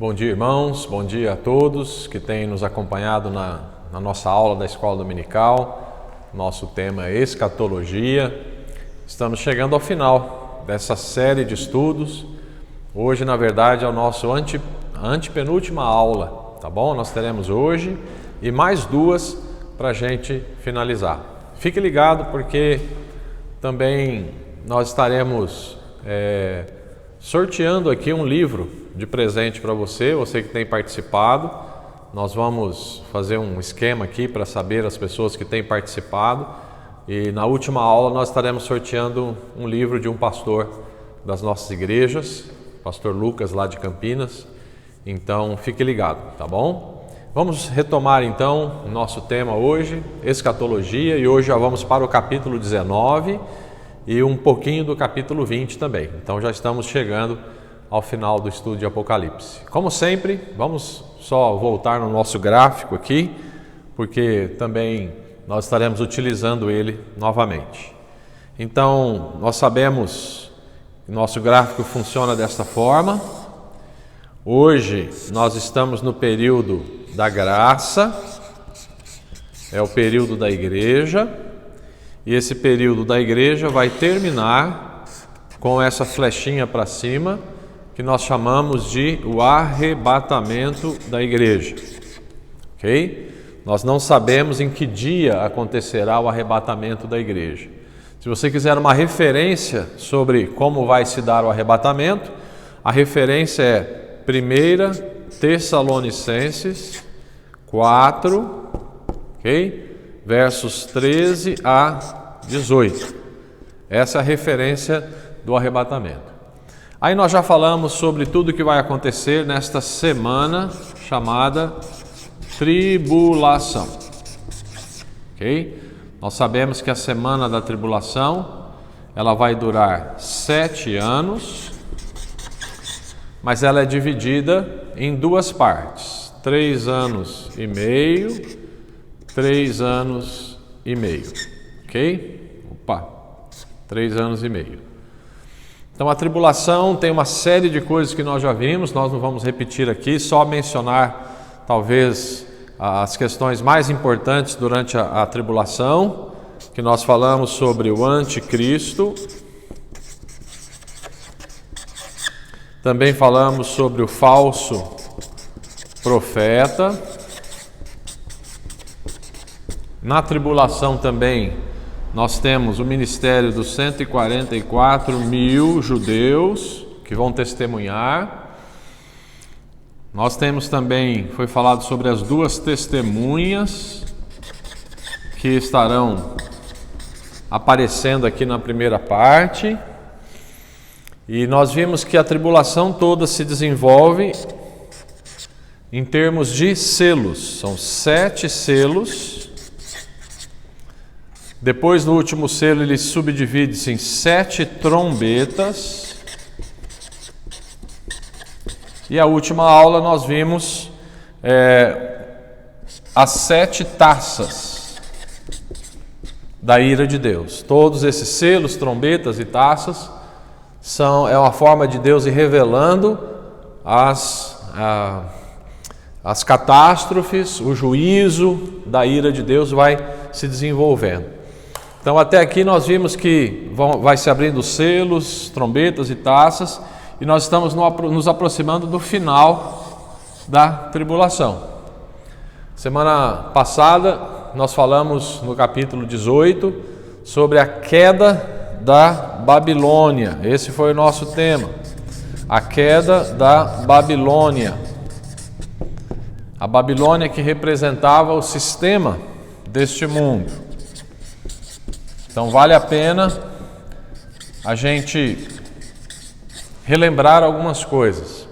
Bom dia, irmãos, bom dia a todos que têm nos acompanhado na nossa aula da Escola Dominical. Nosso tema é Escatologia. Estamos chegando ao final dessa série de estudos. Hoje, na verdade, é o nosso antepenúltima aula, tá bom? Nós teremos hoje e mais duas para a gente finalizar. Fique ligado porque também nós estaremos sorteando aqui um livro de presente para você que tem participado. Nós vamos fazer um esquema aqui para saber as pessoas que têm participado e na última aula nós estaremos sorteando um livro de um pastor das nossas igrejas, pastor Lucas lá de Campinas. Então fique ligado, tá bom? Vamos retomar então o nosso tema hoje, escatologia, e hoje já vamos para o capítulo 19 e um pouquinho do capítulo 20 também. Então já estamos chegando ao final do estudo de Apocalipse. Como sempre, vamos só voltar no nosso gráfico aqui, porque também nós estaremos utilizando ele novamente. Então, nós sabemos que nosso gráfico funciona desta forma. Hoje nós estamos no período da graça, é o período da igreja, e esse período da igreja vai terminar com essa flechinha para cima, que nós chamamos de o arrebatamento da igreja, ok? Nós não sabemos em que dia acontecerá o arrebatamento da igreja. Se você quiser uma referência sobre como vai se dar o arrebatamento, a referência é 1 Tessalonicenses 4, ok? Versos 13 a 18. Essa é a referência do arrebatamento. Aí nós já falamos sobre tudo que vai acontecer nesta semana chamada tribulação, ok? Nós sabemos que a semana da tribulação, ela vai durar 7 anos, mas ela é dividida em duas partes, 3 anos e meio, 3 anos e meio, ok? 3 anos e meio. Então a tribulação tem uma série de coisas que nós já vimos, nós não vamos repetir aqui, só mencionar talvez as questões mais importantes durante a tribulação, que nós falamos sobre o anticristo, também falamos sobre o falso profeta. Na tribulação também nós temos o ministério dos 144 mil judeus que vão testemunhar. Nós temos também, foi falado sobre as duas testemunhas que estarão aparecendo aqui na primeira parte. E nós vimos que a tribulação toda se desenvolve em termos de selos. São 7 selos. Depois do último selo ele subdivide-se em 7 trombetas. E a última aula nós vimos as 7 taças da ira de Deus. Todos esses selos, trombetas e taças é uma forma de Deus ir revelando as catástrofes, o juízo da ira de Deus vai se desenvolvendo. Então até aqui nós vimos que vai se abrindo selos, trombetas e taças, e nós estamos nos aproximando do final da tribulação. Semana passada nós falamos no capítulo 18 sobre a queda da Babilônia. Esse foi o nosso tema, a queda da Babilônia. A Babilônia que representava o sistema deste mundo. Então vale a pena a gente relembrar algumas coisas.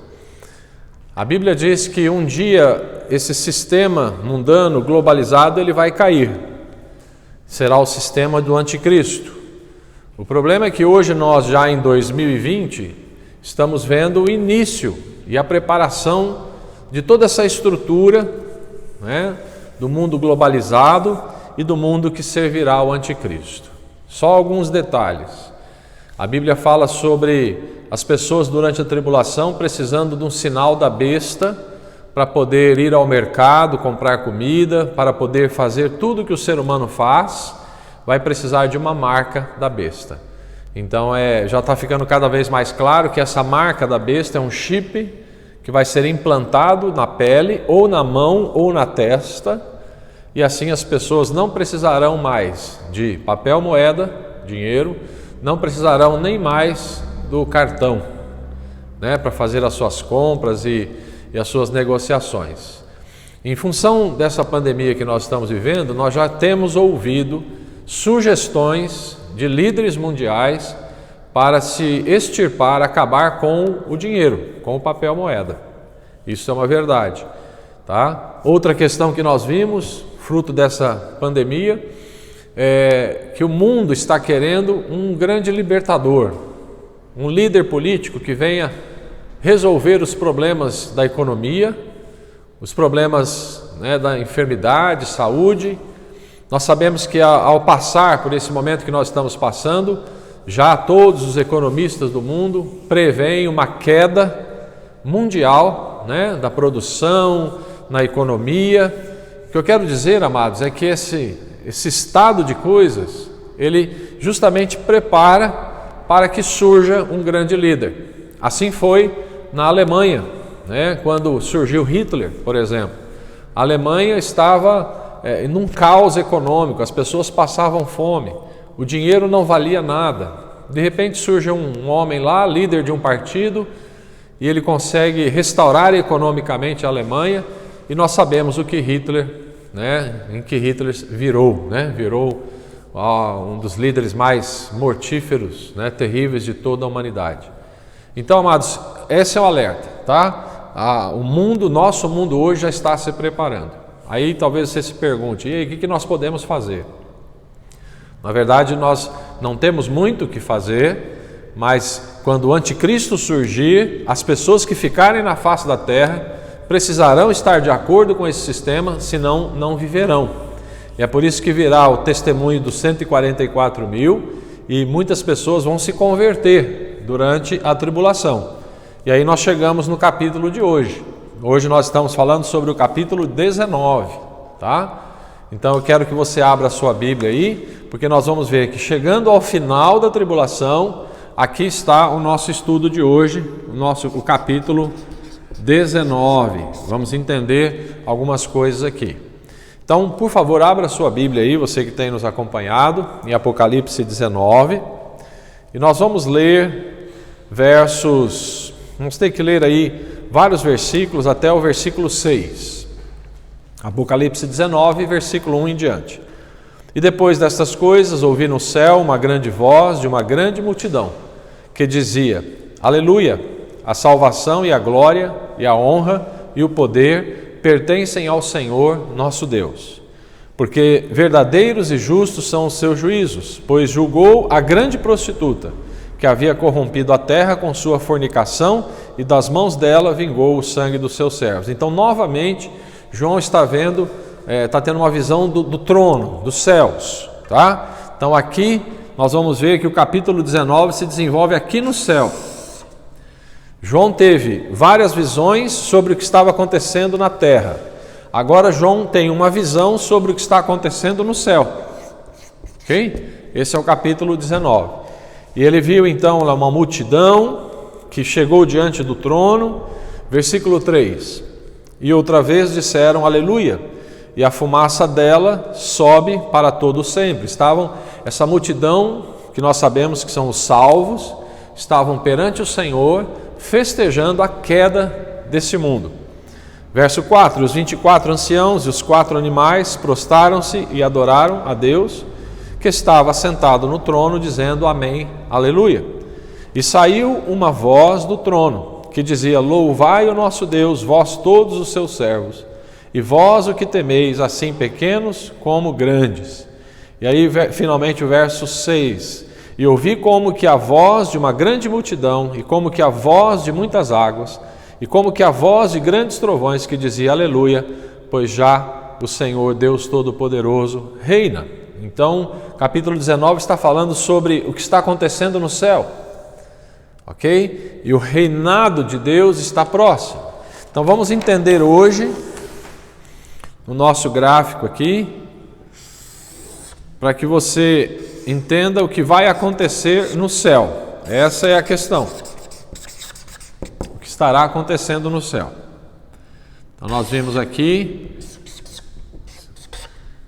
A Bíblia diz que um dia esse sistema mundano, globalizado, ele vai cair. Será o sistema do anticristo. O problema é que hoje nós já em 2020 estamos vendo o início e a preparação de toda essa estrutura, né, do mundo globalizado e do mundo que servirá ao anticristo. Só alguns detalhes. A Bíblia fala sobre as pessoas durante a tribulação precisando de um sinal da besta para poder ir ao mercado, comprar comida, para poder fazer tudo que o ser humano faz, vai precisar de uma marca da besta. Então já está ficando cada vez mais claro que essa marca da besta é um chip que vai ser implantado na pele, ou na mão, ou na testa, e assim as pessoas não precisarão mais de papel moeda, dinheiro, não precisarão nem mais do cartão, né, para fazer as suas compras e as suas negociações. Em função dessa pandemia que nós estamos vivendo, nós já temos ouvido sugestões de líderes mundiais para se extirpar, acabar com o dinheiro, com o papel moeda. Isso é uma verdade, tá? Outra questão que nós vimos, fruto dessa pandemia, é que o mundo está querendo um grande libertador, um líder político que venha resolver os problemas da economia, os problemas, né, da enfermidade, saúde. Nós sabemos que ao passar por esse momento que nós estamos passando, já todos os economistas do mundo preveem uma queda mundial, né, da produção, na economia. O que eu quero dizer, amados, é que esse estado de coisas, ele justamente prepara para que surja um grande líder. Assim foi na Alemanha, né, quando surgiu Hitler, por exemplo. A Alemanha estava num caos econômico, as pessoas passavam fome, o dinheiro não valia nada. De repente surge um homem lá, líder de um partido, e ele consegue restaurar economicamente a Alemanha, e nós sabemos o que Hitler, né, em que Hitler virou, né, virou um dos líderes mais mortíferos, né, terríveis de toda a humanidade. Então, amados, esse é o alerta, tá? O mundo, nosso mundo hoje já está se preparando. Aí talvez você se pergunte, e aí, o que nós podemos fazer? Na verdade, nós não temos muito o que fazer, mas quando o anticristo surgir, as pessoas que ficarem na face da terra precisarão estar de acordo com esse sistema, senão não viverão. E é por isso que virá o testemunho dos 144 mil e muitas pessoas vão se converter durante a tribulação. E aí nós chegamos no capítulo de hoje. Hoje nós estamos falando sobre o capítulo 19, tá? Então eu quero que você abra a sua Bíblia aí, porque nós vamos ver que chegando ao final da tribulação, aqui está o nosso estudo de hoje, o capítulo 19. Vamos entender algumas coisas aqui. Então, por favor, abra a sua Bíblia aí, você que tem nos acompanhado, em Apocalipse 19. E nós vamos ler vamos ter que ler aí vários versículos até o versículo 6. Apocalipse 19, versículo 1 em diante. E depois destas coisas, ouvi no céu uma grande voz de uma grande multidão, que dizia: Aleluia! A salvação e a glória e a honra e o poder pertencem ao Senhor nosso Deus. Porque verdadeiros e justos são os seus juízos, pois julgou a grande prostituta, que havia corrompido a terra com sua fornicação, e das mãos dela vingou o sangue dos seus servos. Então, novamente, João está vendo, está tendo uma visão do trono, dos céus, tá? Então, aqui nós vamos ver que o capítulo 19 se desenvolve aqui no céu. João teve várias visões sobre o que estava acontecendo na terra. Agora João tem uma visão sobre o que está acontecendo no céu. Ok? Esse é o capítulo 19. E ele viu então uma multidão que chegou diante do trono. Versículo 3. E outra vez disseram aleluia, e a fumaça dela sobe para todo sempre. Essa multidão, que nós sabemos que são os salvos, estavam perante o Senhor, festejando a queda desse mundo. Verso 4, os 24 anciãos e os 4 animais prostraram-se e adoraram a Deus, que estava sentado no trono, dizendo amém, aleluia. E saiu uma voz do trono, que dizia: louvai o nosso Deus, vós todos os seus servos, e vós o que temeis, assim pequenos como grandes. E aí finalmente o verso 6, e ouvi como que a voz de uma grande multidão, e como que a voz de muitas águas, e como que a voz de grandes trovões, que dizia aleluia, pois já o Senhor Deus Todo-Poderoso reina. Então, capítulo 19 está falando sobre o que está acontecendo no céu. ok? E o reinado de Deus está próximo. Então vamos entender hoje, no nosso gráfico aqui, para que você entenda o que vai acontecer no céu. Essa é a questão. O que estará acontecendo no céu. Então nós vimos aqui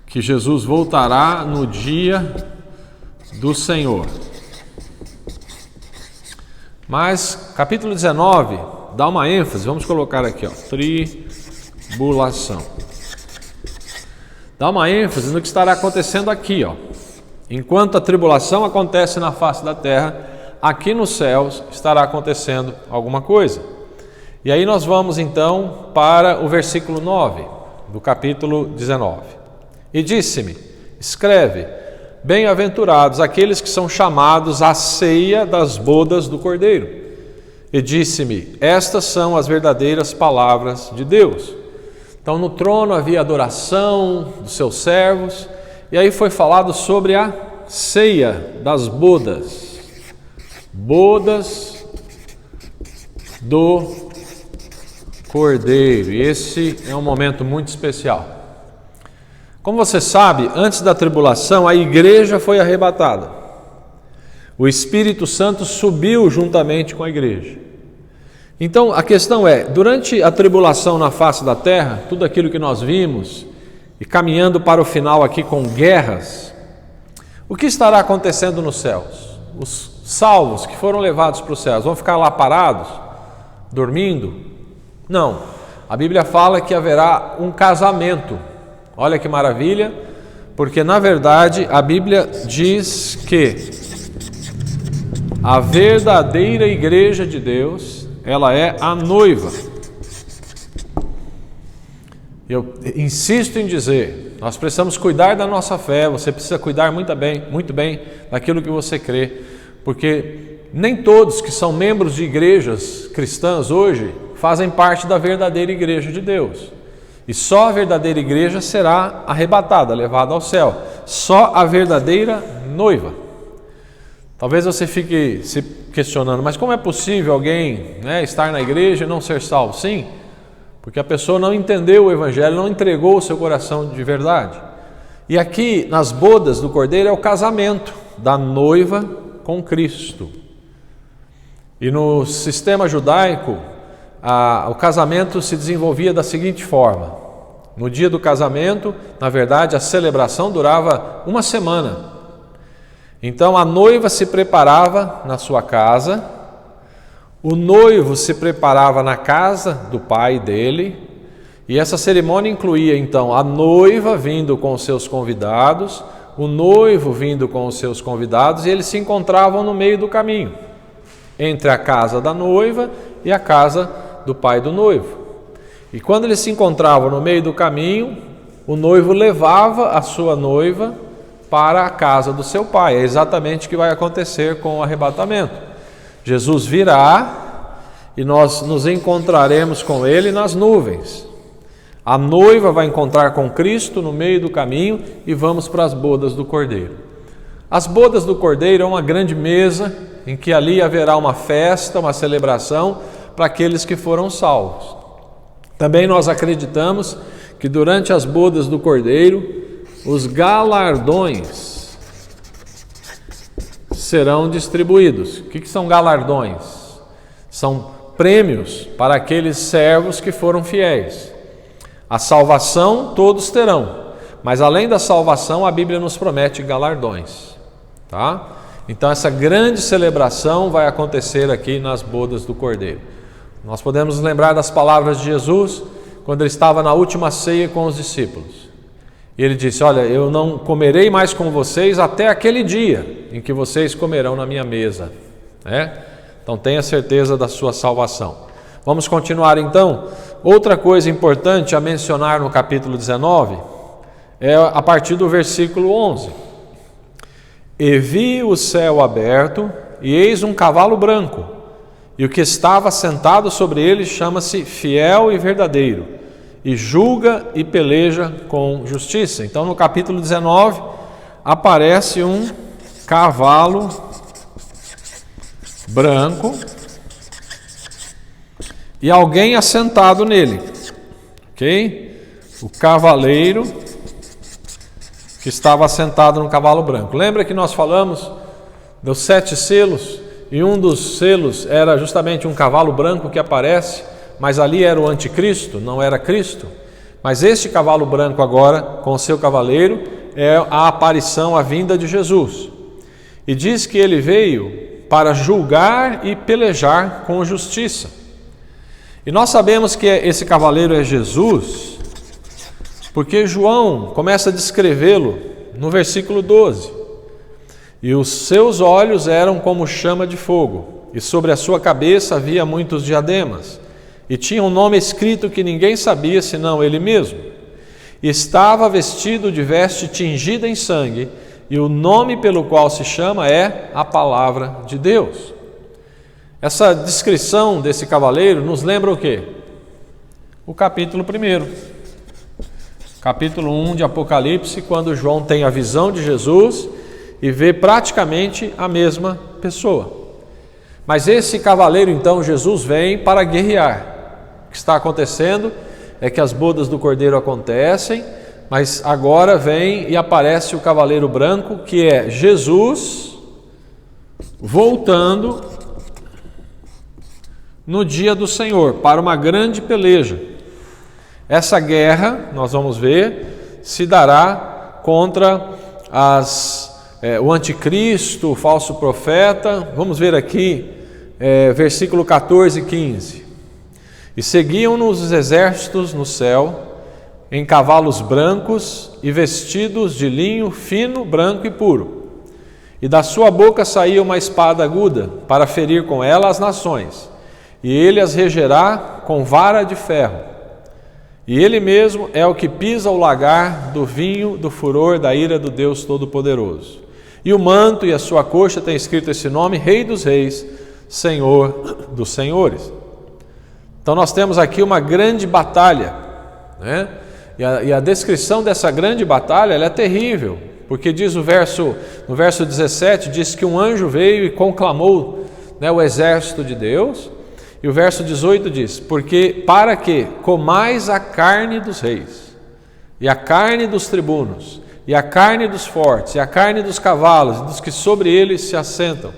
que Jesus voltará no dia do Senhor. Mas capítulo 19 dá uma ênfase, vamos colocar aqui, ó, tribulação. Dá uma ênfase no que estará acontecendo aqui, ó. Enquanto a tribulação acontece na face da terra, aqui nos céus estará acontecendo alguma coisa. E aí nós vamos então para o versículo 9 do capítulo 19. E disse-me, escreve, bem-aventurados aqueles que são chamados à ceia das bodas do Cordeiro. E disse-me, estas são as verdadeiras palavras de Deus. Então no trono havia adoração dos seus servos, e aí foi falado sobre a ceia das bodas. Bodas do Cordeiro. E esse é um momento muito especial. Como você sabe, antes da tribulação, a igreja foi arrebatada. O Espírito Santo subiu juntamente com a igreja. Então, a questão é, durante a tribulação na face da terra, tudo aquilo que nós vimos, e caminhando para o final aqui com guerras, o que estará acontecendo nos céus? Os salvos que foram levados para os céus vão ficar lá parados, dormindo? Não. A Bíblia fala que haverá um casamento. Olha que maravilha, porque na verdade a Bíblia diz que a verdadeira igreja de Deus, ela é a noiva. Eu insisto em dizer, nós precisamos cuidar da nossa fé, você precisa cuidar muito bem daquilo que você crê, porque nem todos que são membros de igrejas cristãs hoje fazem parte da verdadeira igreja de Deus. E só a verdadeira igreja será arrebatada, levada ao céu. Só a verdadeira noiva. Talvez você fique se questionando, mas como é possível alguém, estar na igreja e não ser salvo? Sim, porque a pessoa não entendeu o Evangelho, não entregou o seu coração de verdade. E aqui, nas bodas do Cordeiro, é o casamento da noiva com Cristo. E no sistema judaico, o casamento se desenvolvia da seguinte forma. No dia do casamento, na verdade, a celebração durava uma semana. Então a noiva se preparava na sua casa, o noivo se preparava na casa do pai dele, e essa cerimônia incluía então a noiva vindo com os seus convidados, o noivo vindo com os seus convidados, e eles se encontravam no meio do caminho, entre a casa da noiva e a casa do pai do noivo. E quando eles se encontravam no meio do caminho, o noivo levava a sua noiva para a casa do seu pai. É exatamente o que vai acontecer com o arrebatamento. Jesus virá e nós nos encontraremos com ele nas nuvens. A noiva vai encontrar com Cristo no meio do caminho e vamos para as bodas do Cordeiro. As bodas do Cordeiro é uma grande mesa em que ali haverá uma festa, uma celebração para aqueles que foram salvos. Também nós acreditamos que durante as bodas do Cordeiro, os galardões serão distribuídos. O que são galardões? São prêmios para aqueles servos que foram fiéis. A salvação todos terão, mas além da salvação, a Bíblia nos promete galardões. Tá? Então essa grande celebração vai acontecer aqui nas bodas do Cordeiro. Nós podemos nos lembrar das palavras de Jesus quando ele estava na última ceia com os discípulos. E ele disse, olha, eu não comerei mais com vocês até aquele dia em que vocês comerão na minha mesa. Então tenha certeza da sua salvação. Vamos continuar então. Outra coisa importante a mencionar no capítulo 19 é a partir do versículo 11. E vi o céu aberto e eis um cavalo branco. E o que estava sentado sobre ele chama-se Fiel e Verdadeiro, e julga e peleja com justiça. Então no capítulo 19 aparece um cavalo branco e alguém assentado nele, ok? O cavaleiro que estava assentado no cavalo branco. Lembra que nós falamos dos 7 selos? E um dos selos era justamente um cavalo branco que aparece, mas ali era o anticristo, não era Cristo. Mas este cavalo branco agora, com o seu cavaleiro, é a aparição, a vinda de Jesus. E diz que ele veio para julgar e pelejar com justiça. E nós sabemos que esse cavaleiro é Jesus, porque João começa a descrevê-lo no versículo 12. E os seus olhos eram como chama de fogo, e sobre a sua cabeça havia muitos diademas, e tinha um nome escrito que ninguém sabia senão ele mesmo. E estava vestido de veste tingida em sangue, e o nome pelo qual se chama é a Palavra de Deus. Essa descrição desse cavaleiro nos lembra o quê? O capítulo 1. Capítulo 1 de Apocalipse, quando João tem a visão de Jesus e vê praticamente a mesma pessoa. Mas esse cavaleiro, então, Jesus vem para guerrear. O que está acontecendo é que as bodas do Cordeiro acontecem, mas agora vem e aparece o cavaleiro branco, que é Jesus voltando no dia do Senhor para uma grande peleja. Essa guerra, nós vamos ver, se dará contra o anticristo, o falso profeta. Vamos ver aqui, versículo 14 e 15. E seguiam-nos os exércitos no céu, em cavalos brancos e vestidos de linho fino, branco e puro. E da sua boca saía uma espada aguda, para ferir com ela as nações. E ele as regerá com vara de ferro. E ele mesmo é o que pisa o lagar do vinho do furor da ira do Deus Todo-Poderoso. E o manto e a sua coxa tem escrito esse nome: Rei dos Reis, Senhor dos Senhores. Então nós temos aqui uma grande batalha, né? E a descrição dessa grande batalha ela é terrível, porque diz no verso 17, diz que um anjo veio e conclamou, né, o exército de Deus. E o verso 18 diz: para que comais a carne dos reis, e a carne dos tribunos, e a carne dos fortes, e a carne dos cavalos, e dos que sobre eles se assentam,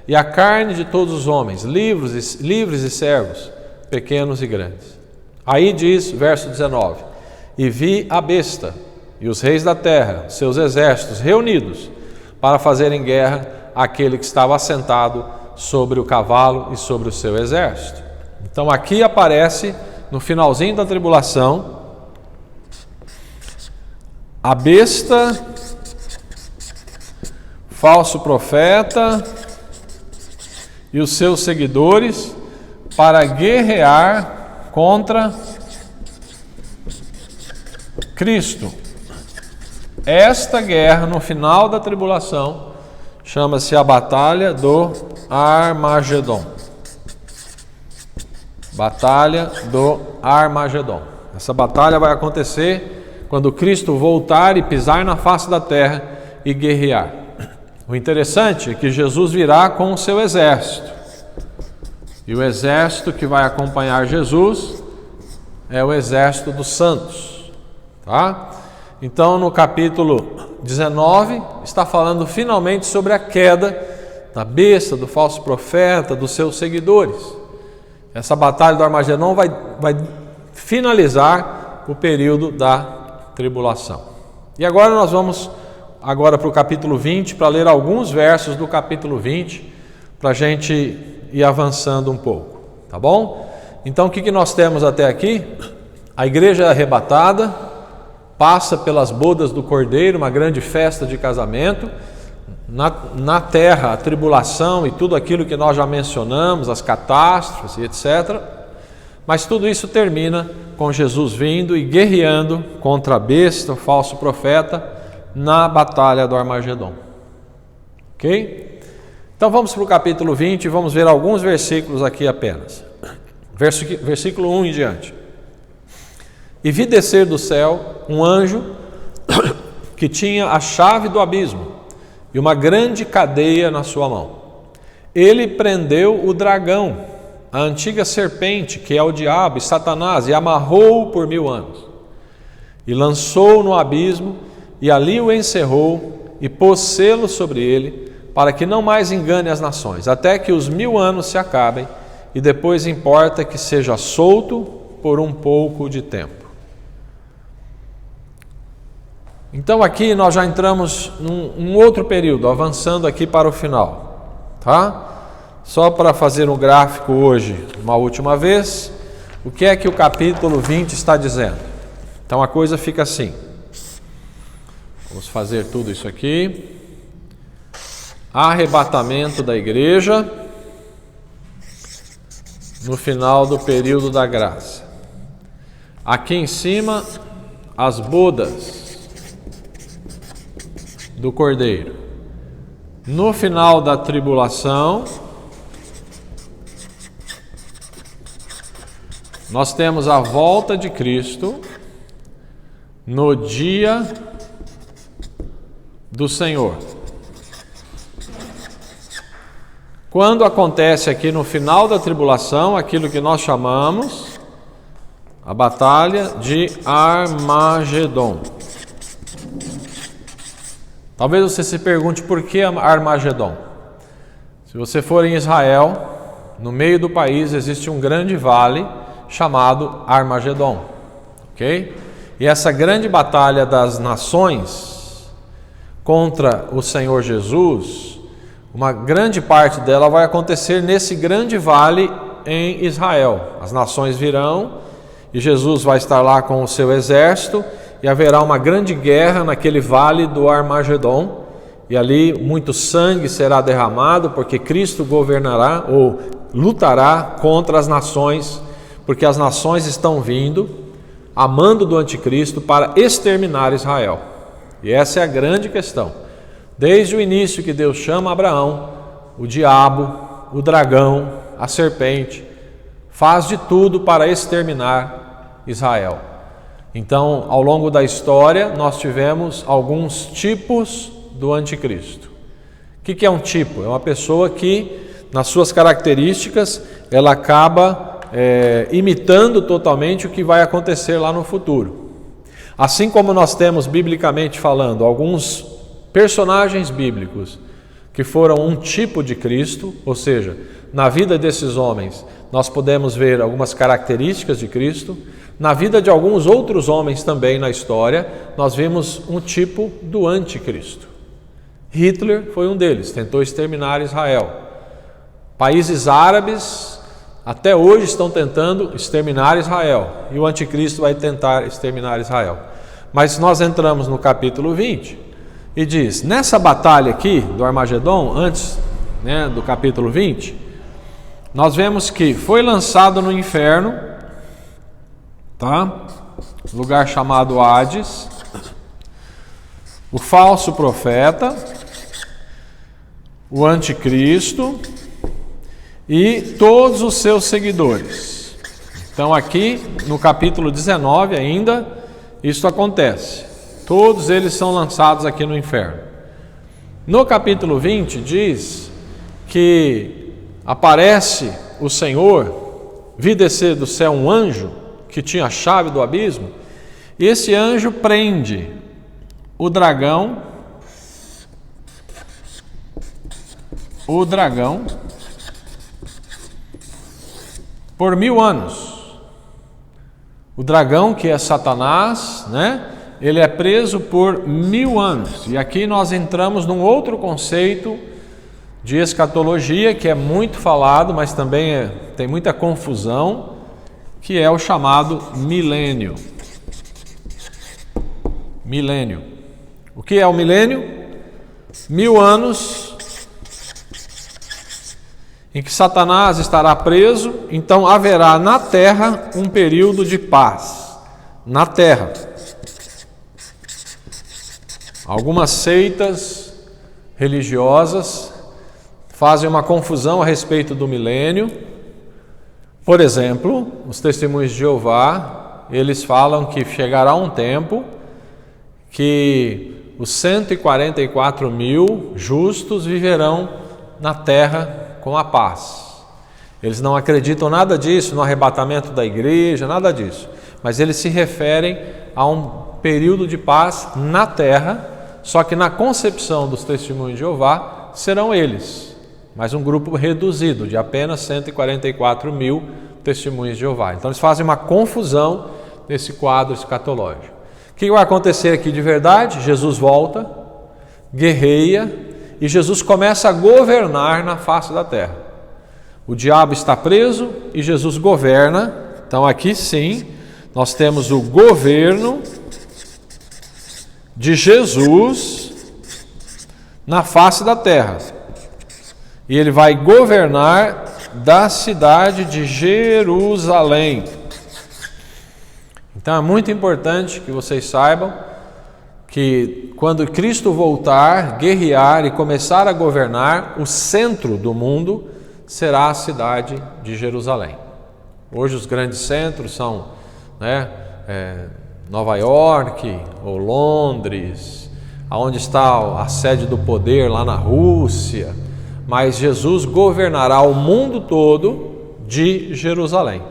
e a carne de todos os homens, livres e servos, pequenos e grandes. Aí diz, verso 19: e vi a besta e os reis da terra, seus exércitos reunidos, para fazerem guerra àquele que estava assentado sobre o cavalo e sobre o seu exército. Então aqui aparece, no finalzinho da tribulação, a besta, falso profeta e os seus seguidores para guerrear contra Cristo. Esta guerra, no final da tribulação, chama-se a Batalha do Armagedon. Batalha do Armagedon. Essa batalha vai acontecer quando Cristo voltar e pisar na face da terra e guerrear. O interessante é que Jesus virá com o seu exército. E o exército que vai acompanhar Jesus é o exército dos santos. Tá? Então, no capítulo 19, está falando finalmente sobre a queda da besta, do falso profeta, dos seus seguidores. Essa batalha do Armagedon vai finalizar o período da tribulação. E agora nós vamos para o capítulo 20, para ler alguns versos do capítulo 20, para a gente ir avançando um pouco, tá bom? Então, o que nós temos até aqui? A igreja é arrebatada, passa pelas bodas do Cordeiro, uma grande festa de casamento. Na terra, a tribulação e tudo aquilo que nós já mencionamos, as catástrofes e etc. Mas tudo isso termina com Jesus vindo e guerreando contra a besta, o falso profeta, na batalha do Armagedon. Ok? Então vamos para o capítulo 20 e vamos ver alguns versículos aqui apenas. Versículo 1 em diante. E vi descer do céu um anjo que tinha a chave do abismo e uma grande cadeia na sua mão. ele prendeu o dragão, a antiga serpente, que é o diabo e Satanás, e amarrou-o por 1000 anos. E lançou-o no abismo, e ali o encerrou, e pôs selo sobre ele, para que não mais engane as nações, até que os 1000 anos se acabem, e depois importa que seja solto por um pouco de tempo. Então aqui nós já entramos num outro período, avançando aqui para o final, tá? Só para fazer um gráfico hoje, uma última vez, o que é que o capítulo 20 está dizendo? Então a coisa fica assim. Vamos fazer tudo isso aqui. Arrebatamento da igreja no final do período da graça. Aqui em cima, as bodas do Cordeiro. No final da tribulação, nós temos a volta de Cristo no dia do Senhor. Quando acontece aqui no final da tribulação, aquilo que nós chamamos a batalha de Armagedon. Talvez você se pergunte por que Armagedon. Se você for em Israel, no meio do país existe um grande vale chamado Armagedon, ok? E essa grande batalha das nações contra o Senhor Jesus, uma grande parte dela vai acontecer nesse grande vale em Israel. As nações virão e Jesus vai estar lá com o seu exército e haverá uma grande guerra naquele vale do Armagedon, e ali muito sangue será derramado, porque Cristo governará ou lutará contra as nações, porque as nações estão vindo a mando do anticristo para exterminar Israel. E essa é a grande questão. Desde o início que Deus chama Abraão, o diabo, o dragão, a serpente, faz de tudo para exterminar Israel. Então, ao longo da história, nós tivemos alguns tipos do anticristo. O que é um tipo? É uma pessoa que, nas suas características, ela acaba imitando totalmente o que vai acontecer lá no futuro. Assim como nós temos, biblicamente falando, alguns personagens bíblicos que foram um tipo de Cristo, ou seja, na vida desses homens nós podemos ver algumas características de Cristo. Na vida de alguns outros homens também na história, nós vimos um tipo do anticristo. Hitler foi um deles, tentou exterminar Israel. Países árabes até hoje estão tentando exterminar Israel, e o anticristo vai tentar exterminar Israel. Mas nós entramos no capítulo 20 e diz, nessa batalha aqui do Armagedon, antes do capítulo 20, nós vemos que foi lançado no inferno, tá? Lugar chamado Hades, o falso profeta, o anticristo e todos os seus seguidores. Então aqui no capítulo 19 ainda isso acontece. Todos eles são lançados aqui no inferno. No capítulo 20 diz que aparece o Senhor, vi descer do céu um anjo que tinha a chave do abismo, e esse anjo prende o dragão por 1000 anos. O dragão, que é Satanás, ele é preso por 1000 anos. E aqui nós entramos num outro conceito de escatologia que é muito falado, mas também tem muita confusão, que é o chamado milênio. Milênio. O que é o milênio? 1000 anos em que Satanás estará preso, então haverá na terra um período de paz. Na terra. Algumas seitas religiosas fazem uma confusão a respeito do milênio. Por exemplo, os testemunhos de Jeová, eles falam que chegará um tempo que os 144 mil justos viverão na terra com a paz. Eles não acreditam nada disso no arrebatamento da igreja, nada disso. Mas eles se referem a um período de paz na terra, só que na concepção dos testemunhos de Jeová serão eles, mas um grupo reduzido de apenas 144 mil testemunhos de Jeová. Então eles fazem uma confusão nesse quadro escatológico. O que vai acontecer aqui de verdade? Jesus volta, guerreia e Jesus começa a governar na face da terra. O diabo está preso e Jesus governa. Então aqui sim, nós temos o governo de Jesus na face da terra. E ele vai governar da cidade de Jerusalém. Então é muito importante que vocês saibam que quando Cristo voltar, guerrear e começar a governar, o centro do mundo será a cidade de Jerusalém. Hoje os grandes centros são, Nova York ou Londres, onde está a sede do poder lá na Rússia, mas Jesus governará o mundo todo de Jerusalém.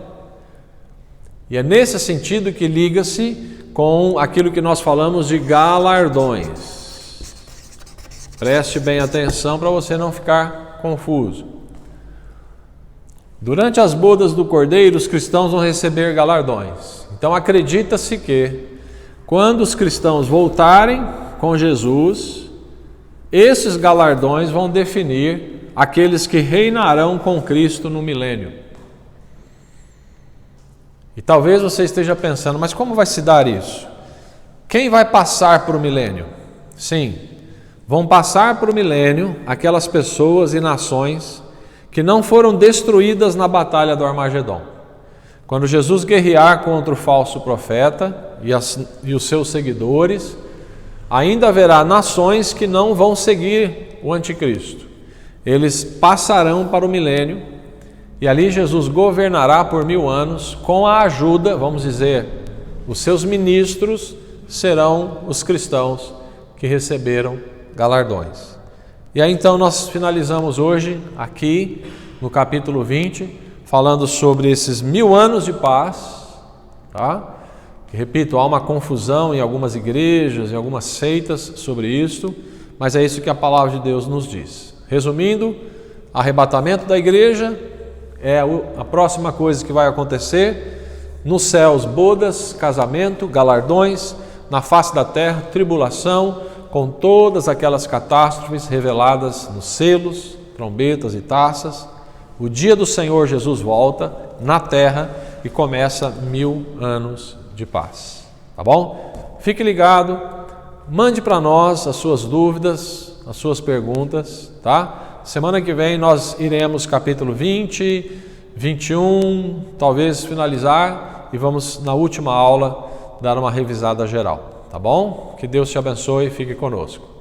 E é nesse sentido que liga-se com aquilo que nós falamos de galardões. Preste bem atenção para você não ficar confuso. Durante as bodas do Cordeiro, os cristãos vão receber galardões. Então acredita-se que quando os cristãos voltarem com Jesus, esses galardões vão definir aqueles que reinarão com Cristo no milênio. E talvez você esteja pensando, mas como vai se dar isso? Quem vai passar para o milênio? Sim, vão passar para o milênio aquelas pessoas e nações que não foram destruídas na batalha do Armagedon. Quando Jesus guerrear contra o falso profeta e os seus seguidores, ainda haverá nações que não vão seguir o anticristo. Eles passarão para o milênio e ali Jesus governará por 1000 anos com a ajuda, vamos dizer, os seus ministros serão os cristãos que receberam galardões. E aí então nós finalizamos hoje aqui no capítulo 20, falando sobre esses 1000 anos de paz, tá? Que, repito, há uma confusão em algumas igrejas, em algumas seitas sobre isso, mas é isso que a palavra de Deus nos diz. Resumindo, arrebatamento da igreja é a próxima coisa que vai acontecer. Nos céus, bodas, casamento, galardões, na face da terra, tribulação, com todas aquelas catástrofes reveladas nos selos, trombetas e taças. O dia do Senhor Jesus volta na terra e começa 1000 anos de paz. Tá bom? Fique ligado, mande para nós as suas dúvidas, as suas perguntas, tá? Semana que vem nós iremos capítulo 20, 21, talvez finalizar e vamos na última aula dar uma revisada geral, tá bom? Que Deus te abençoe e fique conosco.